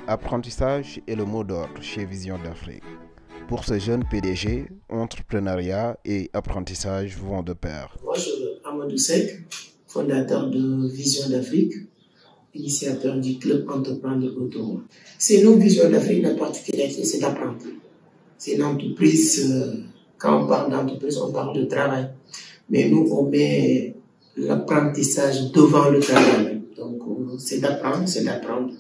Apprentissage est le mot d'ordre chez Vision d'Afrique. Pour ce jeune PDG, entrepreneuriat et apprentissage vont de pair. Moi, je suis Amadou Seck, fondateur de Vision d'Afrique, initiateur du club Entreprendre Autonome. C'est nous, Vision d'Afrique, la particularité, c'est d'apprendre. C'est une entreprise, quand on parle d'entreprise, on parle de travail. Mais nous, on met l'apprentissage devant le travail. Donc, c'est d'apprendre, c'est d'apprendre.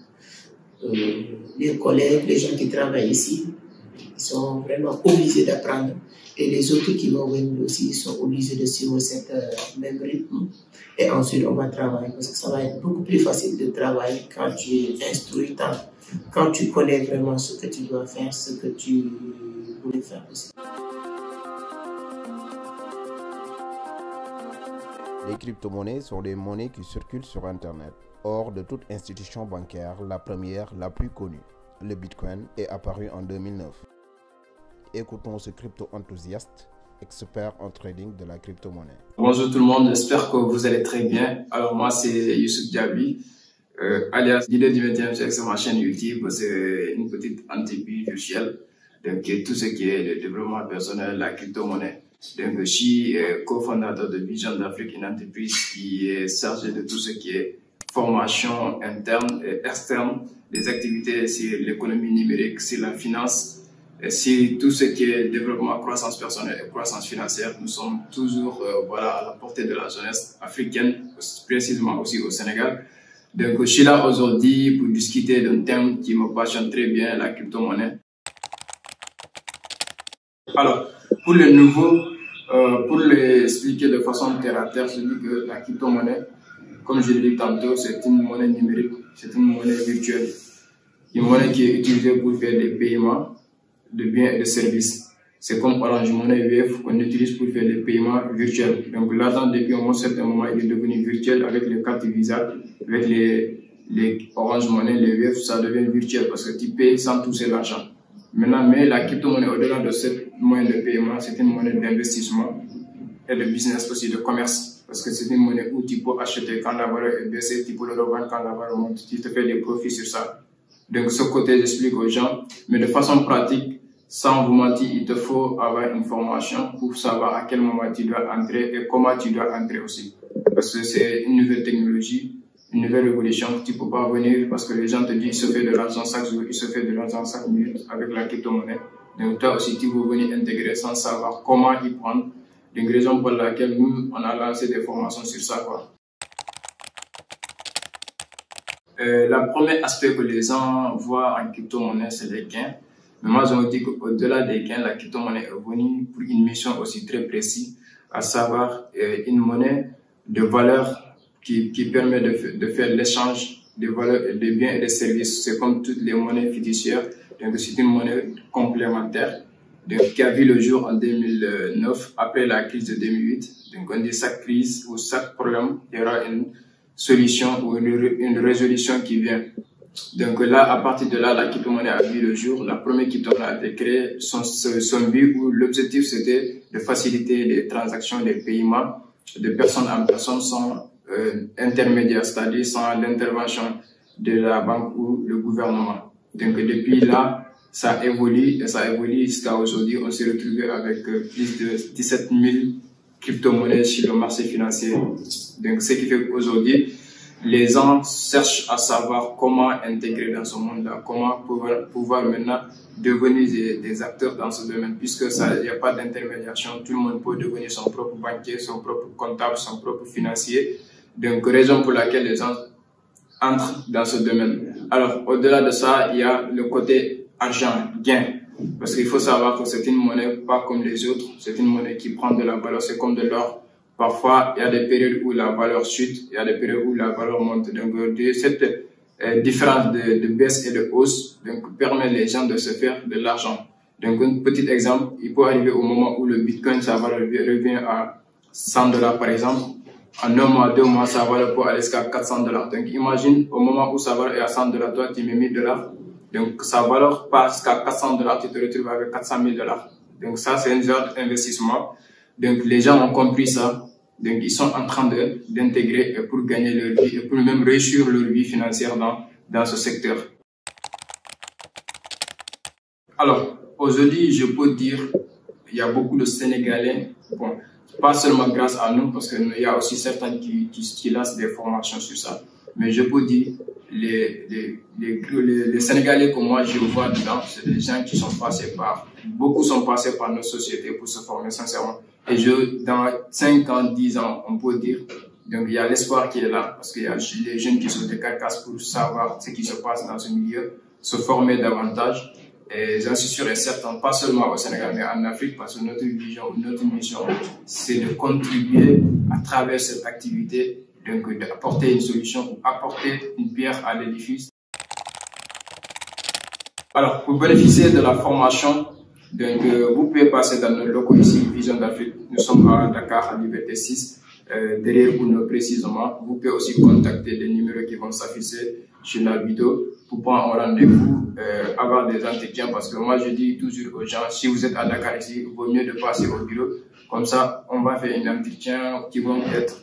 Les collègues, les gens qui travaillent ici, ils sont vraiment obligés d'apprendre. Et les autres qui vont venir aussi, ils sont obligés de suivre cette même rythme. Et ensuite, on va travailler. Parce que ça va être beaucoup plus facile de travailler quand tu es instruit, quand tu connais vraiment ce que tu dois faire, ce que tu voulais faire aussi. Les crypto-monnaies sont des monnaies qui circulent sur Internet. Hors de toute institution bancaire, la première, la plus connue, le Bitcoin, est apparu en 2009. Écoutons ce crypto-enthousiaste, expert en trading de la crypto-monnaie. Bonjour tout le monde, j'espère que vous allez très bien. Alors moi c'est Youssouf Diaby, alias leader du 20e siècle sur ma chaîne YouTube. C'est une petite entreprise virtuelle, donc tout ce qui est le développement personnel, la crypto-monnaie. Donc je suis cofondateur de Vision d'Afrique, une entreprise qui est chargée de tout ce qui est formation interne et externe, des activités sur l'économie numérique, sur la finance, sur tout ce qui est développement, croissance personnelle et croissance financière. Nous sommes toujours à la portée de la jeunesse africaine, précisément aussi au Sénégal. Donc je suis là aujourd'hui pour discuter d'un thème qui me passionne très bien, la crypto-monnaie. Alors, pour les nouveaux, pour les expliquer de façon terre à terre, je dis que la crypto-monnaie, comme je l'ai dit tantôt, c'est une monnaie numérique, c'est une monnaie virtuelle. Une monnaie qui est utilisée pour faire des paiements de biens et de services. C'est comme Orange Money UF qu'on utilise pour faire des paiements virtuels. Donc l'argent, depuis un certain moment, il est devenu virtuel avec les cartes Visa, avec les Orange Money, les UF, ça devient virtuel parce que tu payes sans toucher l'argent. Maintenant, mais la crypto-monnaie, au-delà de cette moyen de paiement, c'est une monnaie d'investissement et de business aussi, de commerce. Parce que c'est une monnaie où tu peux acheter quand la valeur est baissée, tu peux le revendre quand la valeur monte, tu te fais des profits sur ça. Donc ce côté, j'explique aux gens, mais de façon pratique, sans vous mentir, il te faut avoir une formation pour savoir à quel moment tu dois entrer et comment tu dois entrer aussi. Parce que c'est une nouvelle technologie, une nouvelle révolution, tu peux pas venir parce que les gens te disent il se fait de l'argent chaque jour, il se fait de l'argent chaque minute avec la crypto-monnaie. Donc toi aussi, tu veux venir intégrer sans savoir comment y prendre. Donc raison pour laquelle nous, on a lancé des formations sur ça, quoi. Le premier aspect que les gens voient en crypto-monnaie, c'est les gains. Mais moi, je me dis qu'au-delà des gains, la crypto-monnaie est venue pour une mission aussi très précise, à savoir une monnaie de valeur qui permet de faire l'échange des valeurs, des biens et des services. C'est comme toutes les monnaies fiduciaires. Donc, c'est une monnaie complémentaire. Donc, qui a vu le jour en 2009, après la crise de 2008. Donc, on dit chaque crise ou chaque problème, il y aura une solution ou une résolution qui vient. Donc là, à partir de là, la crypto-monnaie a vu le jour. La première crypto-monnaie a été créée, son but ou l'objectif, c'était de faciliter les transactions, les paiements de personne en personne sans intermédiaire, c'est-à-dire sans l'intervention de la banque ou le gouvernement. Donc depuis là, ça évolue et ça évolue jusqu'à aujourd'hui. On s'est retrouvé avec plus de 17 000 crypto-monnaies sur le marché financier. Donc ce qui fait qu'aujourd'hui, les gens cherchent à savoir comment intégrer dans ce monde-là, comment pouvoir maintenant devenir des acteurs dans ce domaine, puisque il n'y a pas d'intermédiation, tout le monde peut devenir son propre banquier, son propre comptable, son propre financier. Donc, raison pour laquelle les gens entrent dans ce domaine. Alors, au-delà de ça, il y a le côté argent, gain. Parce qu'il faut savoir que c'est une monnaie pas comme les autres, c'est une monnaie qui prend de la valeur, c'est comme de l'or. Parfois, il y a des périodes où la valeur chute, il y a des périodes où la valeur monte. Donc, cette différence de baisse et de hausse permet les gens de se faire de l'argent. Donc, un petit exemple, il peut arriver au moment où le Bitcoin, sa valeur revient à 100 $ par exemple. En un mois, 2 mois, sa valeur peut aller jusqu'à 400 $. Donc, imagine, au moment où sa valeur est à 100 $, toi, tu mets 1000 $. Donc, sa valeur passe jusqu'à 400 $, tu te retrouves avec 400 000 $. Donc, ça, c'est un genre d'investissement. Donc, les gens ont compris ça. Donc, ils sont en train d'intégrer pour gagner leur vie et pour même réussir leur vie financière dans ce secteur. Alors, aujourd'hui, je peux dire, il y a beaucoup de Sénégalais, bon, pas seulement grâce à nous, parce qu'il y a aussi certains qui lancent des formations sur ça, mais je peux dire, les Sénégalais que moi je vois dedans, c'est des gens qui sont passés beaucoup sont passés par nos sociétés pour se former sincèrement. Et dans 5 ans, 10 ans, on peut dire, donc il y a l'espoir qui est là, parce qu'il y a les jeunes qui sont des carcasses pour savoir ce qui se passe dans ce milieu, se former davantage. Et j'en suis sûr et certain, pas seulement au Sénégal, mais en Afrique, parce que notre vision, notre mission, c'est de contribuer à travers cette activité, donc d'apporter une solution, apporter une pierre à l'édifice. Alors, pour bénéficier de la formation, donc, vous pouvez passer dans nos locaux ici, Vision d'Afrique. Nous sommes à Dakar, à Liberté 6, derrière Ouno précisément. Vous pouvez aussi contacter les numéros qui vont s'afficher sur la vidéo pour prendre un rendez-vous, avoir des entretiens, parce que moi je dis toujours aux gens, si vous êtes à Dakar ici, il vaut mieux de passer au bureau. Comme ça, on va faire un entretien qui vont être,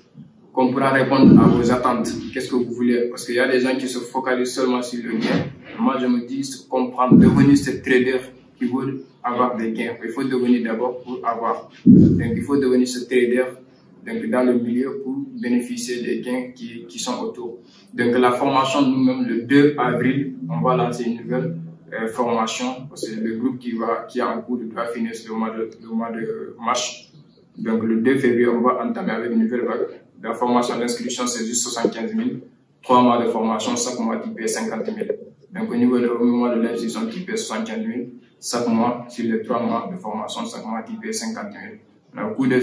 qu'on pourra répondre à vos attentes. Qu'est-ce que vous voulez? Parce qu'il y a des gens qui se focalisent seulement sur le gain. Moi je me dis, comprendre, devenir ce trader qui veut avoir des gains. Il faut devenir d'abord pour avoir. Donc il faut devenir ce trader donc, dans le milieu pour bénéficier des gains qui sont autour. Donc la formation, nous-mêmes, le 2 avril, on va lancer une nouvelle formation, parce que le groupe qui est en cours doit finir le mois de mars. Donc le 2 février, on va entamer avec une nouvelle vague. La formation d'inscription, c'est juste 75 000. 3 mois de formation, chaque mois, tu payes 50 000. Donc au niveau du mois de l'inscription, tu payes 75 000. Chaque mois, sur les 3 mois de formation, chaque mois, tu payes 50 000. Au cours de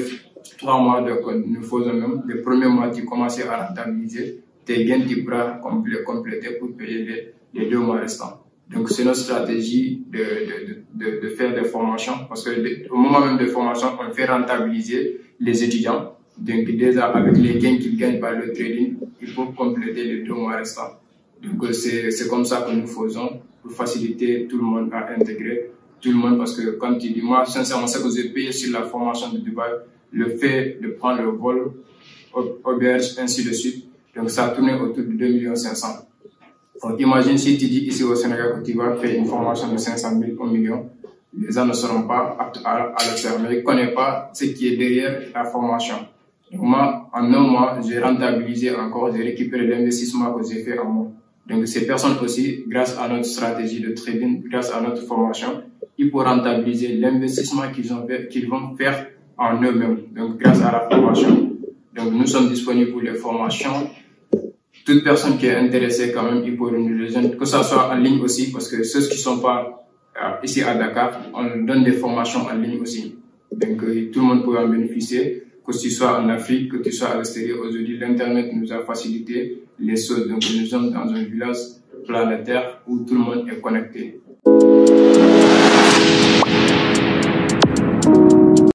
3 mois, nous faisons même, le premier mois, tu commences à rentabiliser tes gains, tu pourras compléter pour payer les 2 mois restants. Donc, c'est notre stratégie de faire des formations, parce que au moment même de formation, on fait rentabiliser les étudiants. Donc, déjà, avec les gains qu'ils gagnent par le trading, il faut compléter les 2 mois restants. Donc, c'est comme ça que nous faisons pour faciliter tout le monde à intégrer tout le monde, parce que quand tu dis, moi, sincèrement, ce que j'ai payé sur la formation de Dubaï, le fait de prendre le vol, auberge, ainsi de suite, donc ça a tourné autour de 2 500 000. Donc, imagine si tu dis ici au Sénégal que tu vas faire une formation de 500 000 au million, les gens ne seront pas aptes à le faire, mais ils ne connaissent pas ce qui est derrière la formation. Donc, moi, en 1 mois, j'ai rentabilisé encore, j'ai récupéré l'investissement que j'ai fait en moi. Donc, ces personnes aussi, grâce à notre stratégie de trading, grâce à notre formation, ils pourront rentabiliser l'investissement qu'ils vont faire en eux-mêmes. Donc, grâce à la formation. Donc, nous sommes disponibles pour les formations. Toute personne qui est intéressée, quand même, il peut nous rejoindre, que ce soit en ligne aussi, parce que ceux qui ne sont pas ici à Dakar, on donne des formations en ligne aussi. Donc, tout le monde peut en bénéficier, que tu sois en Afrique, que tu sois à l'extérieur. Aujourd'hui, l'Internet nous a facilité les choses. Donc, nous sommes dans un village planétaire où tout le monde est connecté.